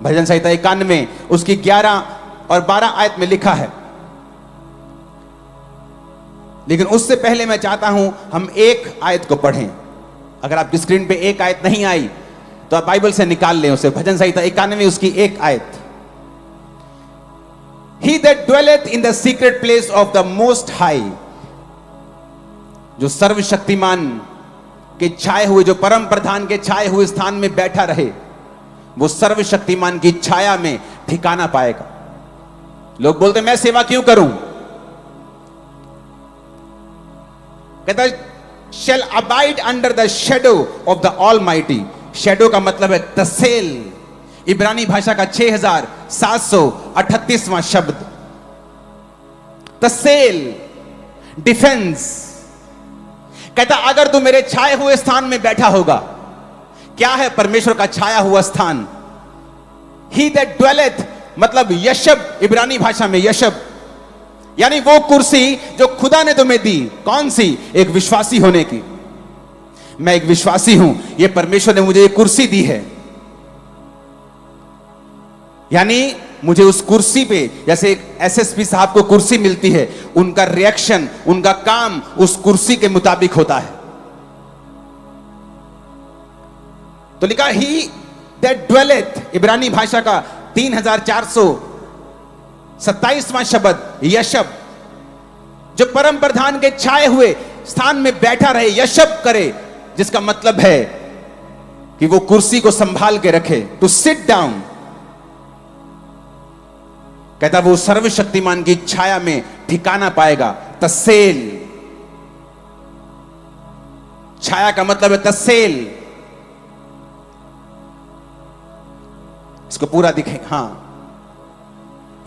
भजन संहिता 91 उसकी 11 और 12 आयत में लिखा है। लेकिन उससे पहले मैं चाहता हूं हम एक आयत को पढ़ें। अगर आपकी स्क्रीन पे एक आयत नहीं आई तो आप बाइबल से निकाल लें उसे। भजन संहिता 91 उसकी एक आयत। He that dwelleth in the secret place of the Most High, जो सर्वशक्तिमान के छाए हुए, जो परम प्रधान के छाए हुए स्थान में बैठा रहे, वो सर्वशक्तिमान की छाया में ठिकाना पाएगा। लोग बोलते मैं सेवा क्यों करूं? कहता shall abide under the shadow of the Almighty। Shadow का मतलब है तसेल, इब्रानी भाषा का 6738वां शब्द। तसेल, डिफेंस। कहता अगर तू मेरे छाए हुए स्थान में बैठा होगा। क्या है परमेश्वर का छाया हुआ स्थान? He that dwelleth मतलब यशब, इब्रानी भाषा में यशब, यानी वो कुर्सी जो खुदा ने तुम्हें दी। कौन सी? एक विश्वासी होने की। मैं एक विश्वासी हूं, ये परमेश्वर ने मुझे एक कुर्सी दी है। यानी मुझे उस कुर्सी पे, जैसे एक एसएसपी साहब को कुर्सी मिलती है, उनका रिएक्शन, उनका काम उस कुर्सी के मुताबिक होता है। तो लिखा ही दैट ड्वेलेथ, इब्रानी भाषा का 3427वां शब्द यशब, जो परम प्रधान के छाए हुए स्थान में बैठा रहे, यशब करे, जिसका मतलब है कि वो कुर्सी को संभाल के रखे। To sit down. कहता वो सर्वशक्तिमान की छाया में ठिकाना पाएगा। तसेल, छाया का मतलब है तसेल। इसको पूरा दिखे। हां,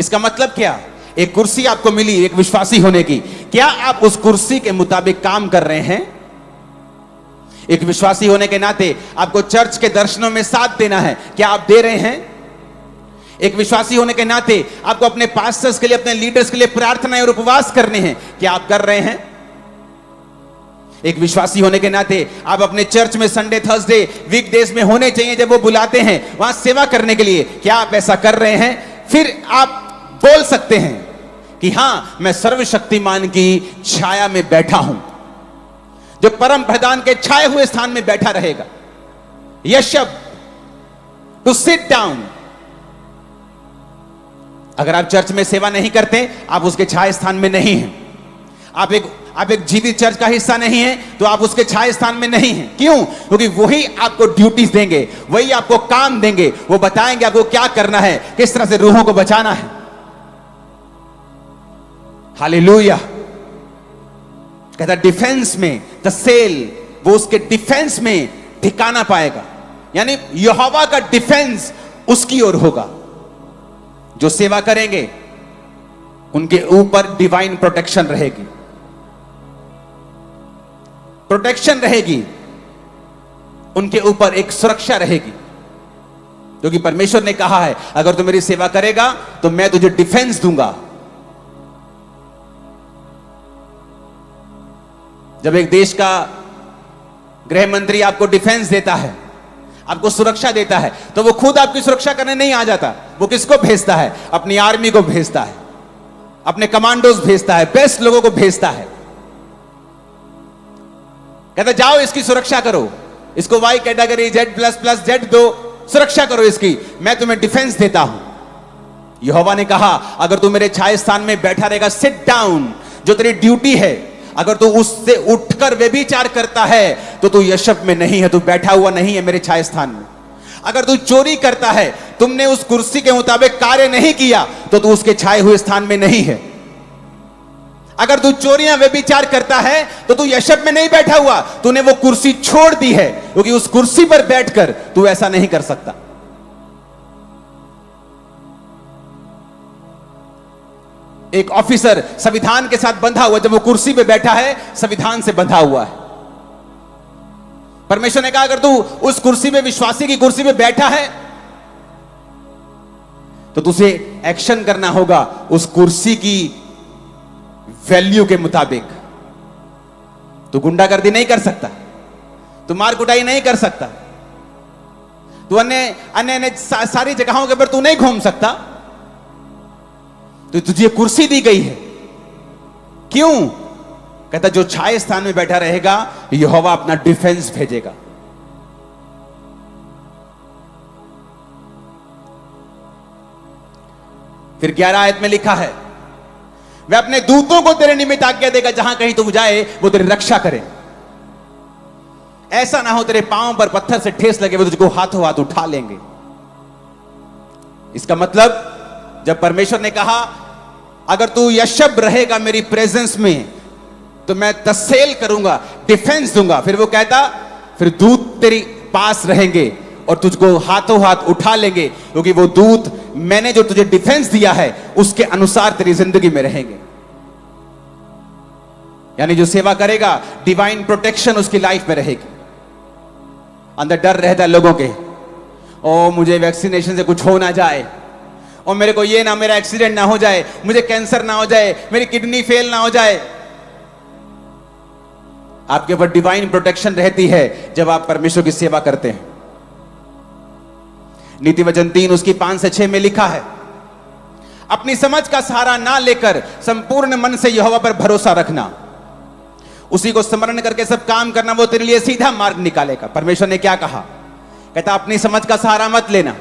इसका मतलब क्या? एक कुर्सी आपको मिली एक विश्वासी होने की। क्या आप उस कुर्सी के मुताबिक काम कर रहे हैं? एक विश्वासी होने के नाते आपको चर्च के दर्शनों में साथ देना है। क्या आप दे रहे हैं? एक विश्वासी होने के नाते आपको अपने पास्टर्स के लिए, अपने लीडर्स के लिए प्रार्थनाएं और उपवास करने हैं। क्या आप कर रहे हैं? एक विश्वासी होने के नाते आप अपने चर्च में संडे, थर्सडे, वीकडेज में होने चाहिए जब वो बुलाते हैं वहां सेवा करने के लिए। क्या आप ऐसा कर रहे हैं? फिर आप बोल सकते हैं कि हां, मैं सर्वशक्तिमान की छाया में बैठा हूं, जो परम प्रधान के छाए हुए स्थान में बैठा रहेगा। यशब, टू सिट डाउन। अगर आप चर्च में सेवा नहीं करते, आप उसके छाए स्थान में नहीं हैं। आप एक जीवित चर्च का हिस्सा नहीं है, तो आप उसके छाए स्थान में नहीं हैं। क्यों? क्योंकि वही आपको ड्यूटीज देंगे, वही आपको काम देंगे, वो बताएंगे आपको क्या करना है, किस तरह से रूहों को बचाना है। हालेलुया। कहता डिफेंस में, तसेल, वो उसके डिफेंस में ठिकाना पाएगा। यानी यहोवा का डिफेंस उसकी ओर होगा। जो सेवा करेंगे उनके ऊपर डिवाइन प्रोटेक्शन रहेगी, प्रोटेक्शन रहेगी, उनके ऊपर एक सुरक्षा रहेगी। क्योंकि परमेश्वर ने कहा है अगर तू मेरी सेवा करेगा तो मैं तुझे डिफेंस दूंगा। जब एक देश का गृह मंत्री आपको डिफेंस देता है, आपको सुरक्षा देता है, तो वो खुद आपकी सुरक्षा करने नहीं आ जाता। वो किसको भेजता है? अपनी आर्मी को भेजता है, अपने कमांडोज भेजता है, बेस्ट लोगों को भेजता है। कहता जाओ इसकी सुरक्षा करो, इसको वाई कैटेगरी, Z++ Z दो, सुरक्षा करो इसकी, मैं तुम्हें डिफेंस देता हूं। यहोवा ने कहा अगर तू मेरे छाए स्थान में बैठा रहेगा, सिट डाउन, जो तेरी ड्यूटी है, अगर तू उससे उठकर व्यभिचार करता है तो तू यशब में नहीं है, तू बैठा हुआ नहीं है मेरे छाए स्थान में। अगर तू चोरी करता है, तुमने उस कुर्सी के मुताबिक कार्य नहीं किया, तो तू उसके छाए हुए स्थान में नहीं है। अगर तू चोरियां, व्यभिचार करता है, तो तू यशब में नहीं बैठा हुआ, तूने वो कुर्सी छोड़ दी है, क्योंकि उस कुर्सी पर बैठकर तू ऐसा नहीं कर सकता। एक ऑफिसर संविधान के साथ बंधा हुआ, जब वो कुर्सी पे बैठा है, संविधान से बंधा हुआ है। परमेश्वर ने कहा अगर तू उस कुर्सी पे, विश्वासी की कुर्सी पे बैठा है, तो तुझे एक्शन करना होगा उस कुर्सी की वैल्यू के मुताबिक। तू गुंडागर्दी नहीं कर सकता, तू मार कुटाई नहीं कर सकता, तू अन्य अन्य सारी जगहों के ऊपर तू नहीं घूम सकता, तो तुझे कुर्सी दी गई है। क्यों? कहता जो छाए स्थान में बैठा रहेगा यहोवा अपना डिफेंस भेजेगा। फिर 11 आयत में लिखा है, वह अपने दूतों को तेरे निमित्त आज्ञा देगा, जहां कहीं तू जाए वो तेरी रक्षा करे। ऐसा ना हो तेरे पांव पर पत्थर से ठेस लगे, वो तुझको हाथों हाथ उठा लेंगे। इसका मतलब जब परमेश्वर ने कहा अगर तू यशब रहेगा मेरी प्रेजेंस में तो मैं तसेल करूंगा, डिफेंस दूंगा, फिर वो कहता फिर दूत तेरी पास रहेंगे और तुझको हाथों हाथ उठा लेंगे, क्योंकि वो दूत मैंने जो तुझे डिफेंस दिया है उसके अनुसार तेरी जिंदगी में रहेंगे। यानी जो सेवा करेगा डिवाइन प्रोटेक्शन उसकी लाइफ में रहेगी। अंदर डर रहता है लोगों के, ओ मुझे वैक्सीनेशन से कुछ हो ना जाए, और मेरे को ये ना मेरा एक्सीडेंट ना हो जाए, मुझे कैंसर ना हो जाए, मेरी किडनी फेल ना हो जाए। आपके ऊपर डिवाइन प्रोटेक्शन रहती है जब आप परमेश्वर की सेवा करते हैं। नीति वचन 3 उसकी 5 से 6 में लिखा है, अपनी समझ का सहारा ना लेकर संपूर्ण मन से यहोवा पर भरोसा रखना, उसी को स्मरण करके सब काम करना, वो तेरे लिए सीधा मार्ग निकालेगा। परमेश्वर ने क्या कहा? कहता अपनी समझ का सहारा मत लेना,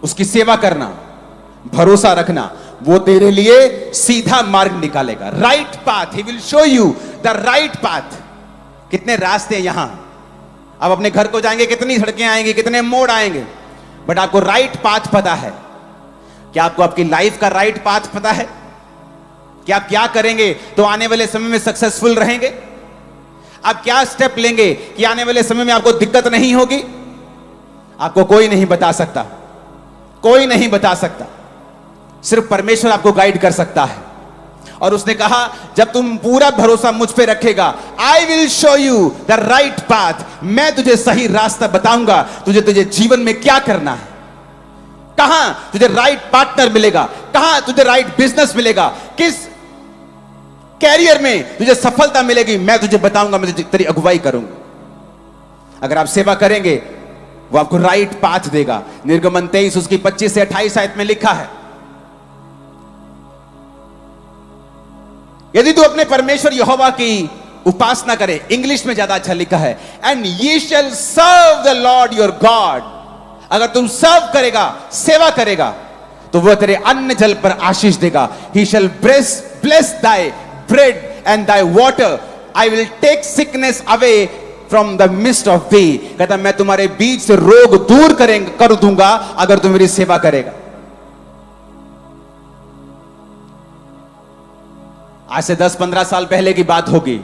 उसकी सेवा करना, भरोसा रखना, वो तेरे लिए सीधा मार्ग निकालेगा। Right path, he will show you the right path. कितने रास्ते हैं यहां, आप अपने घर को जाएंगे कितनी सड़कें आएंगी, कितने मोड़ आएंगे, बट आपको राइट पाथ पता है? क्या आपको आपकी लाइफ का राइट पाथ पता है कि आप क्या करेंगे तो आने वाले समय में सक्सेसफुल रहेंगे? आप क्या स्टेप लेंगे कि आने वाले समय में आपको दिक्कत नहीं होगी? आपको कोई नहीं बता सकता, कोई नहीं बता सकता, सिर्फ परमेश्वर आपको गाइड कर सकता है। और उसने कहा जब तुम पूरा भरोसा मुझ पे रखेगा, I will show you the right path, मैं तुझे सही रास्ता बताऊंगा, तुझे जीवन में क्या करना है, कहां तुझे राइट पार्टनर मिलेगा, कहां तुझे राइट बिजनेस मिलेगा, किस कैरियर में तुझे सफलता मिलेगी, मैं तुझे बताऊंगा, मैं तुझे तेरी अगुवाई करूंगा। अगर आप सेवा करेंगे वो आपको राइट पाथ देगा। निर्गमन 23 उसकी 25 से 28 आयत में लिखा है, यदि तू अपने परमेश्वर यहोवा की उपासना करे, इंग्लिश में ज्यादा अच्छा लिखा है, एंड ये shall serve the Lord your God, अगर तुम सर्व करेगा, सेवा करेगा, तो वह तेरे अन्न जल पर आशीष देगा। He shall bless thy bread and thy water, I will take sickness away from the midst of thee. कहता मैं तुम्हारे बीच से रोग दूर कर दूंगा अगर तुम मेरी सेवा करेगा। आज से 10-15 साल पहले की बात होगी,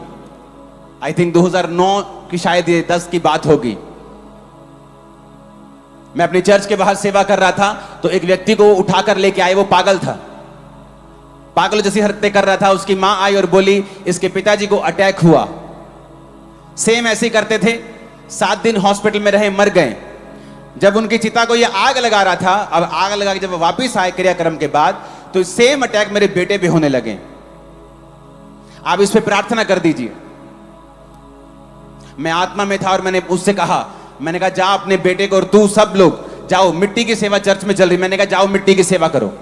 आई थिंक 2009 की शायद ये 10 की बात होगी। मैं अपनी चर्च के बाहर सेवा कर रहा था, तो एक व्यक्ति को उठाकर लेके आए, वो पागल था, पागल जैसी हरकतें कर रहा था। उसकी मां आई और बोली इसके पिताजी को अटैक हुआ। सेम ऐसे ही करते थे, 7 दिन हॉस्पिटल में रहे, मर गए। जब उनकी चिता को ये आग लगा रहा था, अब आग लगा के जब वापिस आए क्रियाक्रम के बाद, तो सेम अटैक मेरे बेटे पे होने लगे। आप इस पे प्रार्थना कर दीजिए। मैं आत्मा में था और मैंने उससे कहा, मैंने कहा जा अपने बेटे को और तू सब लोग जाओ, मिट्टी की सेवा चर्च में चल रही, मैंने कहा जाओ मिट्टी की सेवा करो।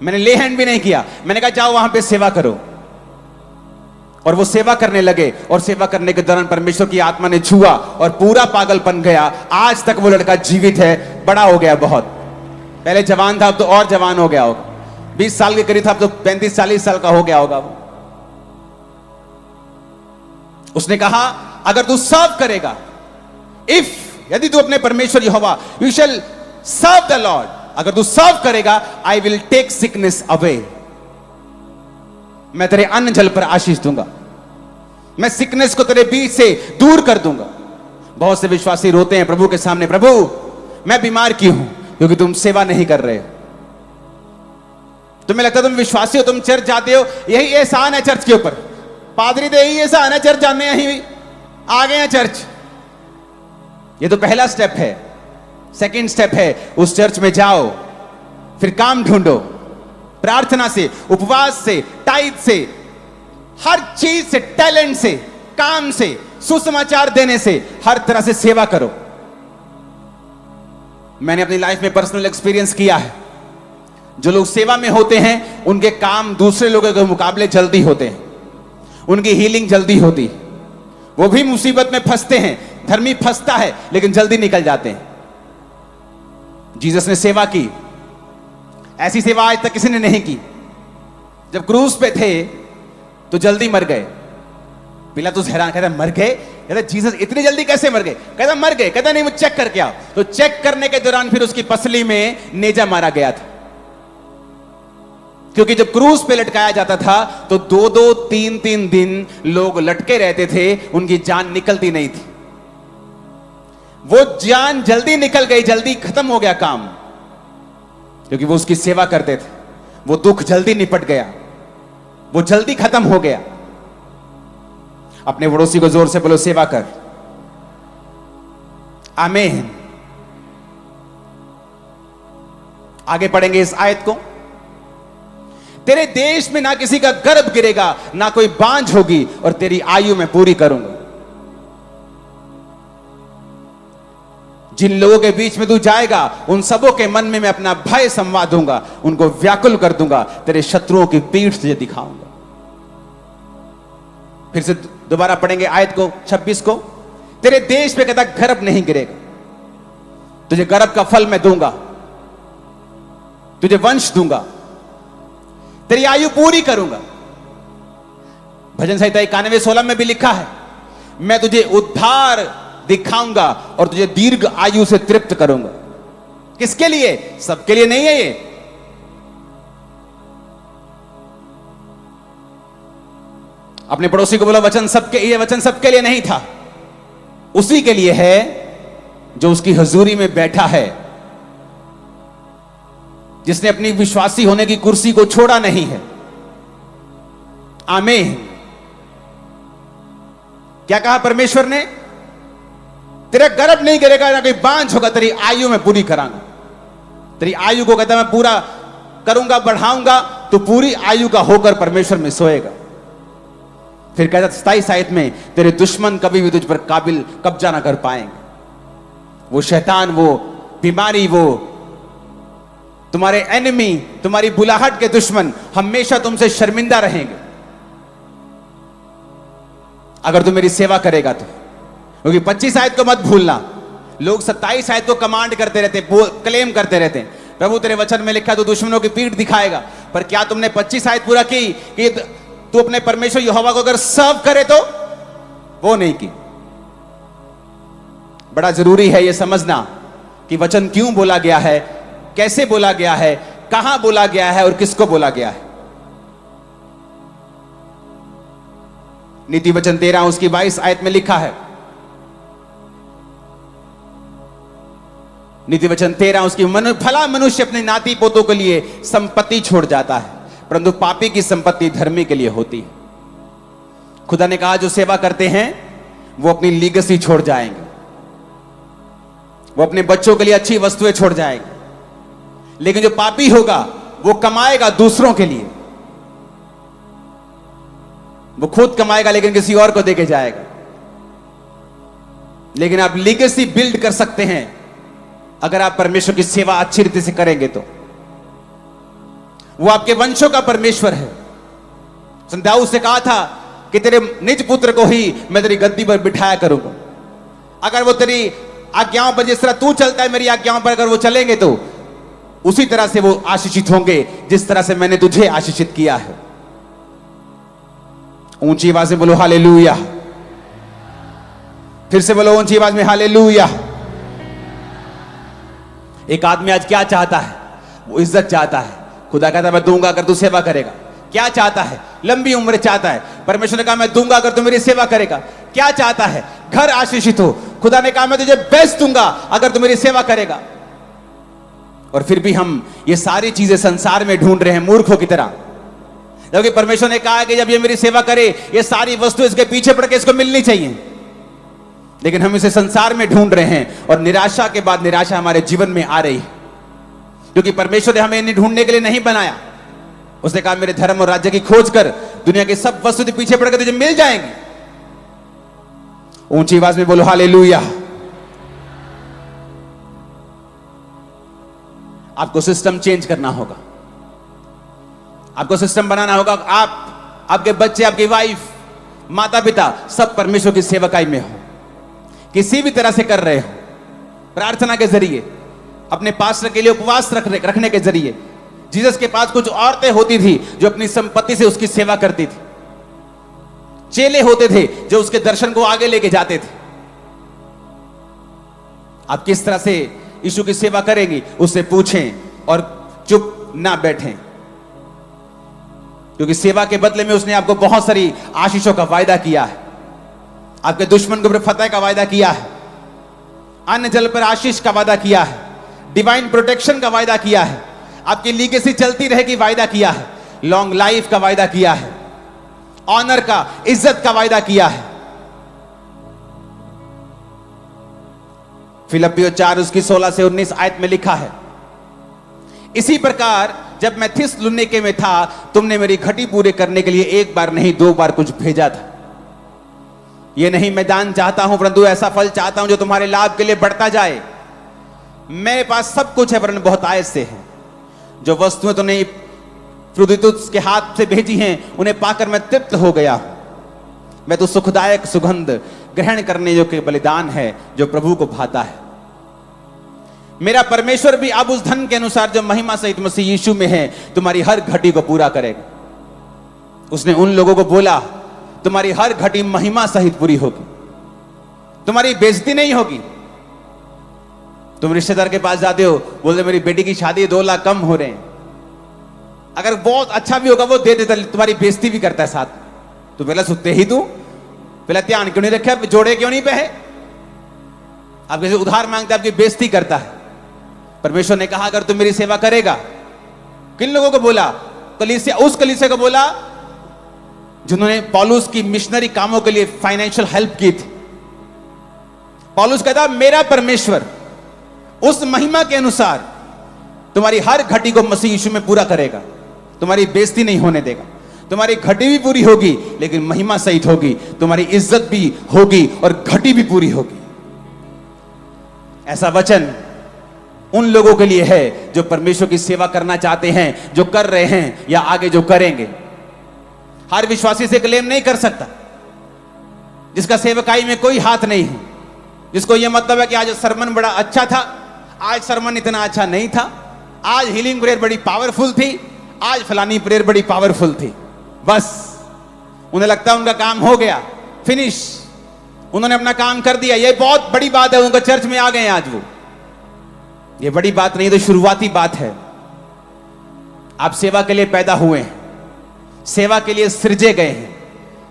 मैंने ले हैंड भी नहीं किया, मैंने कहा जाओ वहां पे सेवा करो। और वो सेवा करने लगे, और सेवा करने के दौरान परमेश्वर की आत्मा ने छुआ और पूरा पागलपन गया। आज तक वो लड़का जीवित है, बड़ा हो गया बहुत। पहले जवान था, अब तो और जवान हो गया होगा, 20 साल के करीब था, अब तो 35-40 साल का हो गया होगा वो। उसने कहा अगर तू सर्व करेगा, यदि तू अपने परमेश्वर यहोवा, you shall serve the Lord, अगर तू सर्व करेगा, I will take sickness away, मैं तेरे अन्न जल पर आशीष दूंगा, मैं सिकनेस को तेरे बीच से दूर कर दूंगा। बहुत से विश्वासी रोते हैं प्रभु के सामने, प्रभु मैं बीमार क्यों हूं? क्योंकि तुम सेवा नहीं कर रहे हो। तुम्हें लगता है तुम विश्वासी हो, तुम चर्च जाते हो, यही एहसान है चर्च के ऊपर, पादरी दे यही एहसान है चर्च जाने, यही आ गए हैं चर्च। ये तो पहला स्टेप है। सेकंड स्टेप है उस चर्च में जाओ, फिर काम ढूंढो, प्रार्थना से, उपवास से, टाइट से, हर चीज से, टैलेंट से काम से, सुसमाचार देने से, हर तरह से सेवा करो। मैंने अपनी लाइफ में पर्सनल एक्सपीरियंस किया है, जो लोग सेवा में होते हैं उनके काम दूसरे लोगों के मुकाबले जल्दी होते हैं, उनकी हीलिंग जल्दी होती है। वो भी मुसीबत में फंसते हैं, धर्मी फंसता है लेकिन जल्दी निकल जाते हैं। जीसस ने सेवा की, ऐसी सेवा आज तक किसी ने नहीं की। जब क्रूस पे थे तो जल्दी मर गए। पिलातुस हैरान, कहता मर गए? कहता जीसस इतनी जल्दी कैसे मर गए? कहता मर गए। कहता नहीं, वो चेक करके आओ। तो चेक करने के दौरान फिर उसकी पसली में नेजा मारा गया था, क्योंकि जब क्रूस पे लटकाया जाता था तो 2-2, 3-3 दिन लोग लटके रहते थे, उनकी जान निकलती नहीं थी। वो जान जल्दी निकल गई, जल्दी खत्म हो गया काम, क्योंकि वो उसकी सेवा करते थे। वो दुख जल्दी निपट गया, वो जल्दी खत्म हो गया। अपने पड़ोसी को जोर से बोलो, सेवा कर। आमीन। आगे पढ़ेंगे इस आयत को। तेरे देश में ना किसी का गर्भ गिरेगा, ना कोई बांझ होगी, और तेरी आयु में पूरी करूंगा। जिन लोगों के बीच में तू जाएगा उन सबों के मन में मैं अपना भय संवाद दूंगा, उनको व्याकुल कर दूंगा, तेरे शत्रुओं की पीठ तुझे दिखाऊंगा। फिर से दोबारा पढ़ेंगे आयत को 26 को। तेरे देश पे कहता गर्भ नहीं गिरेगा, तुझे गर्भ का फल मैं दूंगा, तुझे वंश दूंगा, तेरी आयु पूरी करूंगा। भजन संहिता 91:16 में भी लिखा है, मैं तुझे उद्धार दिखाऊंगा और तुझे दीर्घ आयु से तृप्त करूंगा। किसके लिए? सबके लिए नहीं है ये। अपने पड़ोसी को बोला, वचन सबके, ये वचन सबके लिए नहीं था, उसी के लिए है जो उसकी हजूरी में बैठा है, जिसने अपनी विश्वासी होने की कुर्सी को छोड़ा नहीं है। आमीन। क्या कहा परमेश्वर ने? तेरा गर्भ नहीं गिरेगा, ना कोई बांझ होगा, तेरी आयु में पूरी करांगा। तेरी आयु को कहता मैं पूरा करूंगा, बढ़ाऊंगा, तो पूरी आयु का होकर परमेश्वर में सोएगा। फिर कहता 27 आयत में, तेरे दुश्मन कभी भी तुझ पर काबिल कब्जा ना कर पाएंगे। वो शैतान, वो बीमारी, वो तुम्हारे एनिमी, तुम्हारी बुलाहट के दुश्मन हमेशा तुमसे शर्मिंदा रहेंगे अगर तू मेरी सेवा करेगा तो। क्योंकि 25 आयत को मत भूलना। लोग 27 आयत को कमांड करते रहते, क्लेम करते रहते हैं, प्रभु तेरे वचन में लिखा तो दुश्मनों की पीठ दिखाएगा। पर क्या तुमने 25 आयत पूरा की कि तू अपने परमेश्वर यहोवा को अगर सर्व करे तो? वो नहीं की। बड़ा जरूरी है यह समझना कि वचन क्यों बोला गया है, कैसे बोला गया है, कहां बोला गया है और किसको बोला गया है। नीति वचन 13 उसकी 22 आयत में लिखा है, नीति वचन 13 उसकी भला मनुष्य अपने नाती पोतों के लिए संपत्ति छोड़ जाता है, परंतु पापी की संपत्ति धर्मी के लिए होती है। खुदा ने कहा जो सेवा करते हैं वो अपनी लीगेसी छोड़ जाएंगे, वो अपने बच्चों के लिए अच्छी वस्तुएं छोड़ जाएंगे। लेकिन जो पापी होगा वो कमाएगा दूसरों के लिए, वो खुद कमाएगा लेकिन किसी और को देके जाएगा। लेकिन आप लीगेसी बिल्ड कर सकते हैं अगर आप परमेश्वर की सेवा अच्छी रीति से करेंगे तो। वो आपके वंशों का परमेश्वर है। दाऊद से कहा था कि तेरे निज पुत्र को ही मैं तेरी गद्दी पर बिठाया करूंगा। अगर वो तेरी आज्ञाओं पर, जिस तरह तू चलता है मेरी आज्ञाओं पर अगर वो चलेंगे तो उसी तरह से वो आशीषित होंगे जिस तरह से मैंने तुझे आशीषित किया है। ऊंची आवाज में बोलो हालेलुया। फिर से बोलो ऊंची आवाज में हालेलुया। एक आदमी आज क्या चाहता है? वो इज्जत चाहता है। खुदा कहता है मैं दूंगा अगर तू सेवा करेगा। क्या चाहता है? लंबी उम्र चाहता है। परमेश्वर ने कहा मैं दूंगा अगर तू मेरी सेवा करेगा। क्या चाहता है? घर आशीषित हो। खुदा ने कहा मैं तुझे बेस्ट दूंगा अगर तू मेरी सेवा करेगा। और फिर भी हम ये सारी चीजें संसार में ढूंढ रहे हैं मूर्खों की तरह, जबकि परमेश्वर ने कहा कि जब ये मेरी सेवा करे ये सारी वस्तु इसके पीछे पड़ के इसको मिलनी चाहिए। लेकिन हम इसे संसार में ढूंढ रहे हैं और निराशा के बाद निराशा हमारे जीवन में आ रही है, क्योंकि परमेश्वर ने हमें इन्हें ढूंढने के लिए नहीं बनाया। उसने कहा मेरे धर्म और राज्य की खोज कर, दुनिया के सब वस्तु पीछे पड़ के तुझे मिल जाएंगी। ऊंची आवाज में बोलो हालेलुया। आपको सिस्टम चेंज करना होगा, आपको सिस्टम बनाना होगा। आप, आपके बच्चे, आपकी वाइफ, माता पिता सब परमेश्वर की सेवकाई में हो, किसी भी तरह से कर रहे हो, प्रार्थना के जरिए, अपने पास्टर के लिए उपवास रखने के जरिए। जीसस के पास कुछ औरतें होती थी जो अपनी संपत्ति से उसकी सेवा करती थी, चेले होते थे जो उसके दर्शन को आगे लेके जाते थे। आप किस तरह से यीशु की सेवा करेंगी उससे पूछें और चुप ना बैठें, क्योंकि सेवा के बदले में उसने आपको बहुत सारी आशीषों का वायदा किया है। आपके दुश्मन के ऊपर फतह का वायदा किया है, अन्न जल पर आशीष का वायदा किया है, डिवाइन प्रोटेक्शन का वायदा किया है, आपकी लीगेसी चलती रहेगी वायदा किया है, लॉन्ग लाइफ का वायदा किया है, ऑनर का, इज्जत का वायदा किया है। फिलिप्पियों 4 उसकी 16 से 19 आयत में लिखा है, इसी प्रकार जब मैं थिस्सलुनीके में था, तुमने मेरी घटी पूरे करने के लिए एक बार नहीं 2 बार कुछ भेजा था। यह नहीं मैं दान चाहता हूं, परंतु ऐसा फल चाहता हूं जो तुम्हारे लाभ के लिए बढ़ता जाए। मेरे पास सब कुछ है, वरन बहुत आयत से है। जो वस्तुएं तुमने इपफ्रुदीतुस के हाथ से भेजी हैं, उन्हें पाकर मैं तृप्त हो गया। मैं तो सुखदायक सुगंध ग्रहण करने जो के बलिदान है, जो प्रभु को भाता है। मेरा परमेश्वर भी अब उस धन के अनुसार जो महिमा सहित मसीह यीशु में है, तुम्हारी हर घटी को पूरा करेगा। उसने उन लोगों को बोला, तुम्हारी हर घटी महिमा सहित पूरी होगी, तुम्हारी बेइज्जती नहीं होगी। तुम रिश्तेदार के पास जाते हो, बोलते मेरी बेटी की शादी 2 लाख कम हो रहे हैं, अगर बहुत अच्छा भी होगा वो दे देता, तुम्हारी बेइज्जती भी करता है साथ। तो पहले सुनते ही तू पहले ध्यान क्यों नहीं रखे, जोड़े क्यों नहीं पहे, आप किसी उधार मांगते, आपकी बेइज्जती करता है। परमेश्वर ने कहा अगर तू मेरी सेवा करेगा, किन लोगों को बोला? कलीसिया, उस कलीसिया को बोला जिन्होंने पौलुस की मिशनरी कामों के लिए फाइनेंशियल हेल्प की थी। पौलुस कहता मेरा परमेश्वर उस महिमा के अनुसार तुम्हारी हर घटी को मसीह यीशु में पूरा करेगा, तुम्हारी बेइज्जती नहीं होने देगा, तुम्हारी घटी भी पूरी होगी लेकिन महिमा सहित होगी, तुम्हारी इज्जत भी होगी और घटी भी पूरी होगी। ऐसा वचन उन लोगों के लिए है जो परमेश्वर की सेवा करना चाहते हैं, जो कर रहे हैं या आगे जो करेंगे। हर विश्वासी से क्लेम नहीं कर सकता जिसका सेवकाई में कोई हाथ नहीं है, जिसको यह मतलब है कि आज सरमन बड़ा अच्छा था, आज सरमन इतना अच्छा नहीं था, आज हीलिंग प्रेयर बड़ी पावरफुल थी, आज फलानी प्रेयर बड़ी पावरफुल थी। बस उन्हें लगता है उनका काम हो गया, फिनिश, उन्होंने अपना काम कर दिया। यह बहुत बड़ी बात है, उनका चर्च में आ गए आज वो। ये बड़ी बात नहीं, तो शुरुआती बात है। आप सेवा के लिए पैदा हुए हैं, सेवा के लिए सृजे गए हैं,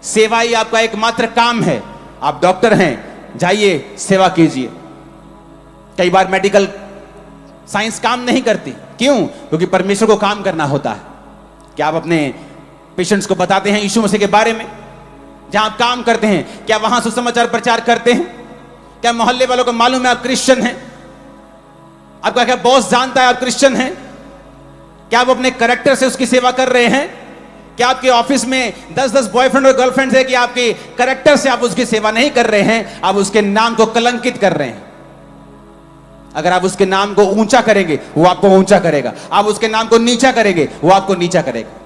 सेवा ही आपका एकमात्र काम है। आप डॉक्टर हैं, जाइए सेवा कीजिए। कई बार मेडिकल साइंस काम नहीं करती, क्यों? क्योंकि परमेश्वर को काम करना होता है। क्या आप अपने पेशेंट्स को बताते हैं यीशु मसीह के बारे में? जहां आप काम करते हैं, क्या वहां सुसमाचार प्रचार करते हैं? क्या मोहल्ले वालों को मालूम है आप क्रिश्चियन हैं? आपका क्या बॉस जानता है आप क्रिश्चियन हैं? क्या आप अपने कैरेक्टर से उसकी सेवा कर रहे हैं? क्या आपके ऑफिस में 10-10 बॉयफ्रेंड और गर्लफ्रेंड्स है कि आपके कैरेक्टर से आप उसकी सेवा नहीं कर रहे हैं, आप उसके नाम को कलंकित कर रहे हैं? अगर आप उसके नाम को ऊंचा करेंगे वो आपको ऊंचा करेगा, आप उसके नाम को नीचा करेंगे वो आपको नीचा करेगा।